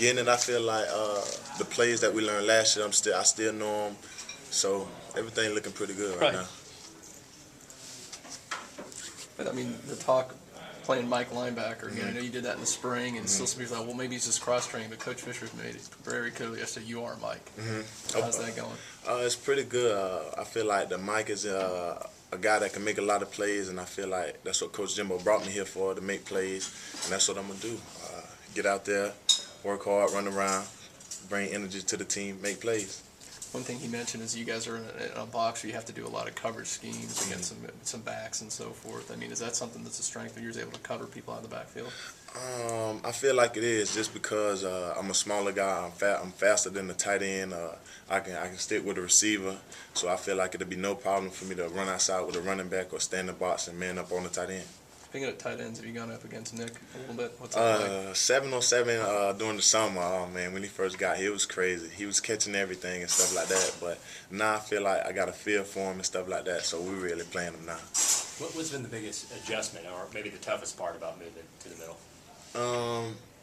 beginning, I feel like the plays that we learned last year, I still know them. So everything looking pretty good right now. But I mean, the talk playing Mike linebacker again. I know you did that in the spring, and still some people thought, well, maybe he's just cross-training. But Coach Fisher's made it very clearly yesterday. You are Mike. How's that going? It's pretty good. I feel like that Mike is a guy that can make a lot of plays, and I feel like that's what Coach Jimbo brought me here for, to make plays, and that's what I'm gonna do. Get out there, work hard, run around, bring energy to the team, make plays. One thing he mentioned is you guys are in a box where you have to do a lot of coverage schemes against some backs and so forth. I mean, is that something that's a strength when you're able to cover people out of the backfield? I feel like it is, just because I'm a smaller guy. I'm faster than the tight end. I can stick with the receiver, so I feel like it'll be no problem for me to run outside with a running back or stand in the box and man up on the tight end. Speaking of tight ends, have you gone up against Nick a little bit? What's that like? 707 during the summer. Oh man, when he first got here, it was crazy. He was catching everything and stuff like that. But now I feel like I got a feel for him and stuff like that. So we're really playing him now. What's been the biggest adjustment, or maybe the toughest part about moving to the middle?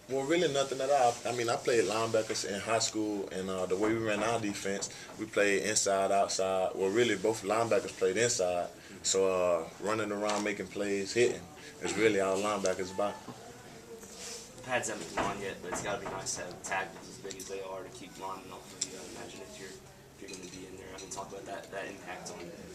Well, really nothing at all. I mean, I played linebackers in high school, and the way we ran our defense, we played inside, outside. Well, really, both linebackers played inside. So running around, making plays, hitting is really all linebackers about. Pads haven't been on yet, but it's got to be nice to have tackles as big as they are to keep lining off of you. I imagine if you're going to be in there. I mean, talk about that impact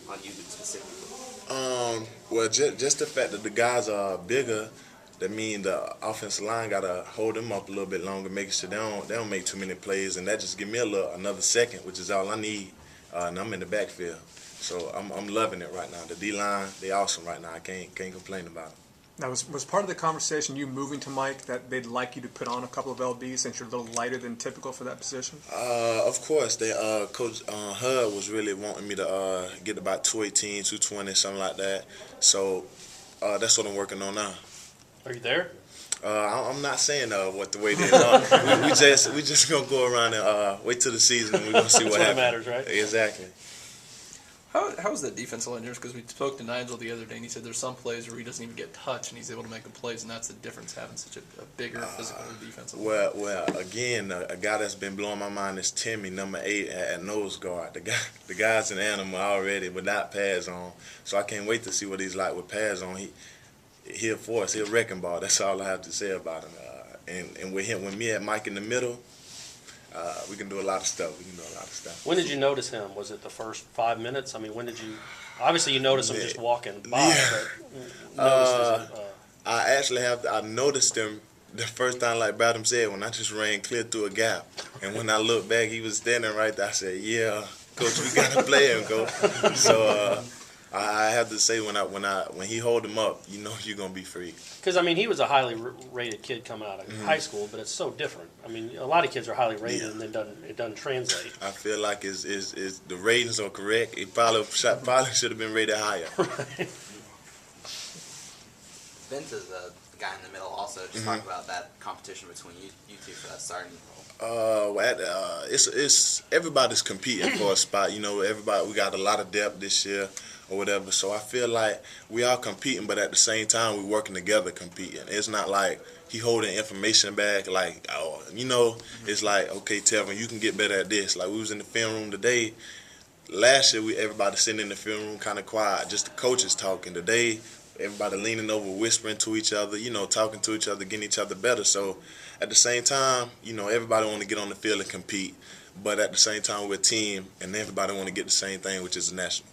on you specifically. Well, just the fact that the guys are bigger, that means the offensive line got to hold them up a little bit longer, making sure they don't make too many plays, and that just give me another second, which is all I need, and I'm in the backfield. So I'm loving it right now. The D-line, they awesome right now. I can't complain about it. Now, was part of the conversation you moving to Mike that they'd like you to put on a couple of LBs since you're a little lighter than typical for that position? Of course. Coach Hud was really wanting me to get about 218, 220, something like that. So that's what I'm working on now. Are you there? I'm not saying what the weight is. we just gonna go around and wait till the season, and we're gonna see what happens. Matters, right? Exactly. How is that defensive line? Because we spoke to Nigel the other day, and he said there's some plays where he doesn't even get touched, and he's able to make the plays, and that's the difference, having such a bigger physical defensive line. Well, again, a guy that's been blowing my mind is Timmy, number 8 at nose guard. The guy's an animal already without pads on, so I can't wait to see what he's like with pads on. He'll force, he'll wrecking ball. That's all I have to say about him. And with him, with me at Mike in the middle, we can do a lot of stuff. When did you notice him? Was it the first 5 minutes? I mean, when did you? Obviously, you noticed him just walking by. Yeah. But I noticed him the first time, like Badham said, when I just ran clear through a gap. And when I looked back, he was standing right there. I said, "Yeah, Coach, we gotta play him, Coach." So I have to say, when he hold him up, you know you're gonna be free. Because I mean, he was a highly rated kid coming out of high school, but it's so different. I mean, a lot of kids are highly rated, and it doesn't translate. I feel like the ratings are correct. It probably should have been rated higher. Right. Vince is the guy in the middle. Also, just talk about that competition between you two for that starting role. It's everybody's competing for a spot. You know, we got a lot of depth this year or whatever. So I feel like we are competing, but at the same time we're working together competing. It's not like he holding information back, like, it's like, okay, Telvin, you can get better at this. Like, we was in the film room today. Last year, everybody sitting in the film room kind of quiet, just the coaches talking. Today, everybody leaning over, whispering to each other, talking to each other, getting each other better. So at the same time, everybody want to get on the field and compete. But at the same time, we're a team, and everybody want to get the same thing, which is a national.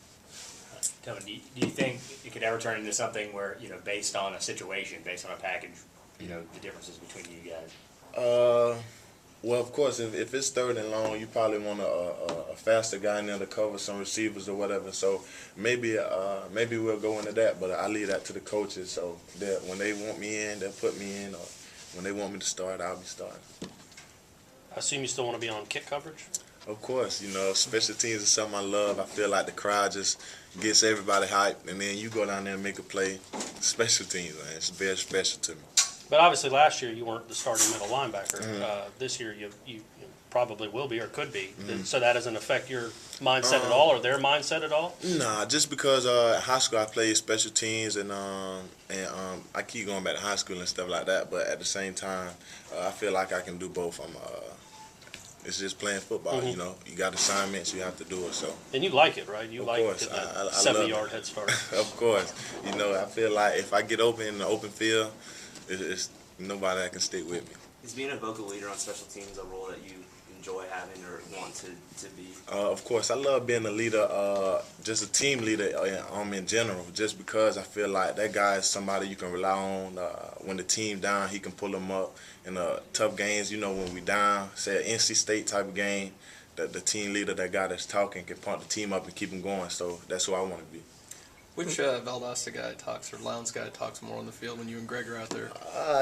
Telvin, do you think it could ever turn into something where, based on a situation, based on a package, the differences between you guys? Well, of course, if it's third and long, you probably want a faster guy in there to cover some receivers or whatever. So maybe we'll go into that, but I leave that to the coaches. So that when they want me in, they'll put me in, or when they want me to start, I'll be starting. I assume you still want to be on kick coverage? Of course, special teams is something I love. I feel like the crowd just gets everybody hyped, and then you go down there and make a play. Special teams, man, it's very special to me. But obviously, last year you weren't the starting middle linebacker. This year you probably will be or could be. So that doesn't affect your mindset at all or their mindset at all? Nah, just because in high school I played special teams and I keep going back to high school and stuff like that. But at the same time, I feel like I can do both. It's just playing football, you know. You got assignments, you have to do it. So. And you like it, right? You Of like course, that I 70-yard head start. Of course, you know. I feel like if I get open in the open field, it's nobody that can stick with me. Is being a vocal leader on special teams a role that you enjoy having or want to be? Of course, I love being a leader, just a team leader in general, just because I feel like that guy is somebody you can rely on. When the team down, he can pull them up. In tough games, you know, when we down, say an NC State type of game, the team leader, that guy that's talking, can pump the team up and keep them going. So that's who I want to be. Which Valdosta guy talks or Lowndes guy talks more on the field when you and Greg are out there?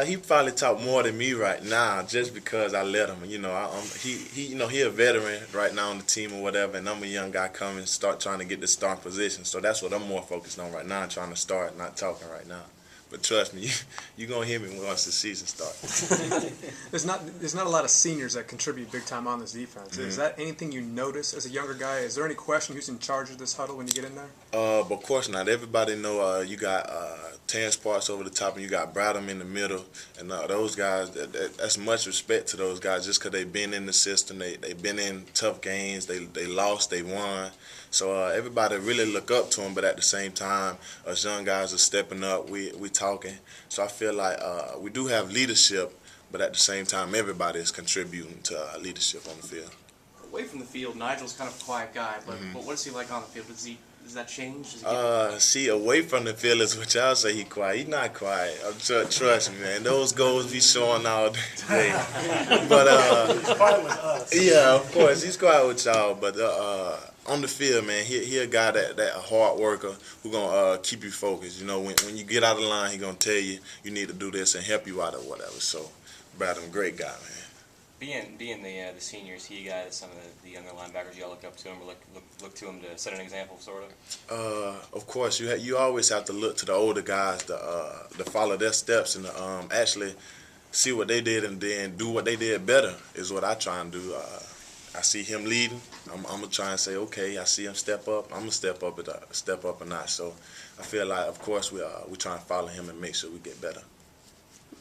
He probably talk more than me right now, just because I let him. You know, he a veteran right now on the team or whatever, and I'm a young guy coming, start trying to get the starting position. So that's what I'm more focused on right now, trying to start, not talking right now. But trust me, you're going to hear me once the season starts. There's not a lot of seniors that contribute big time on this defense. Is that anything you notice as a younger guy? Is there any question who's in charge of this huddle when you get in there? But of course not. Everybody know you got Terrence Parks over the top and you got Bradham in the middle. And those guys, that's much respect to those guys just because they've been in the system. They've been in tough games. They lost, they won. So everybody really look up to them, but at the same time, us young guys are stepping up. We talking. So I feel like we do have leadership, but at the same time, everybody is contributing to leadership on the field. Away from the field, Nigel's kind of a quiet guy, but what is he like on the field? Does that change? Does he See, away from the field is what y'all say he quiet. He not quiet. Trust me, man. Those goals be showing all day. But He's quiet with us. yeah, of course, he's quiet with y'all. But on the field, man, he a guy that a hard worker who gonna keep you focused. You know, when you get out of line, he gonna tell you need to do this and help you out or whatever. So, Bradham, great guy, man. Being the senior, is he a guy that some of the younger linebackers y'all look up to him or look to him to set an example, sort of? Of course, you always have to look to the older guys to follow their steps and actually see what they did and then do what they did better is what I try and do. I see him leading. I'm gonna try and say, okay, I see him step up. I'm gonna step up a notch. So I feel like, of course, we try and follow him and make sure we get better.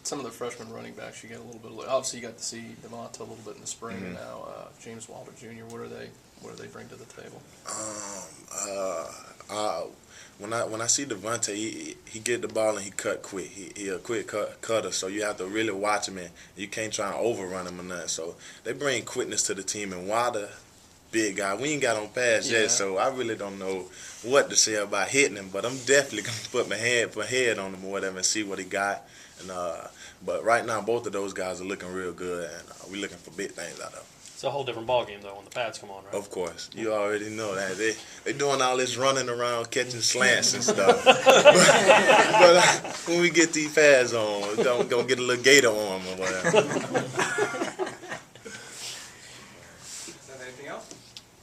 Some of the freshman running backs, you get a little bit. Obviously, you got to see Devonta a little bit in the spring, and now James Wilder Jr. What do they bring to the table? When I see Devonta, he get the ball and he cut quick. He a quick cutter, so you have to really watch him, and you can't try and overrun him or nothing. So they bring quickness to the team, and Wilder, big guy. We ain't got on pass yet, so I really don't know what to say about hitting him, but I'm definitely gonna put my head on him or whatever and see what he got. And but right now, both of those guys are looking real good, and we're looking for big things out of them. It's a whole different ballgame, though, when the pads come on, right? Of course. You already know that. They doing all this running around, catching slants and stuff. but when we get these pads on, we're going to get a little gator on them or whatever.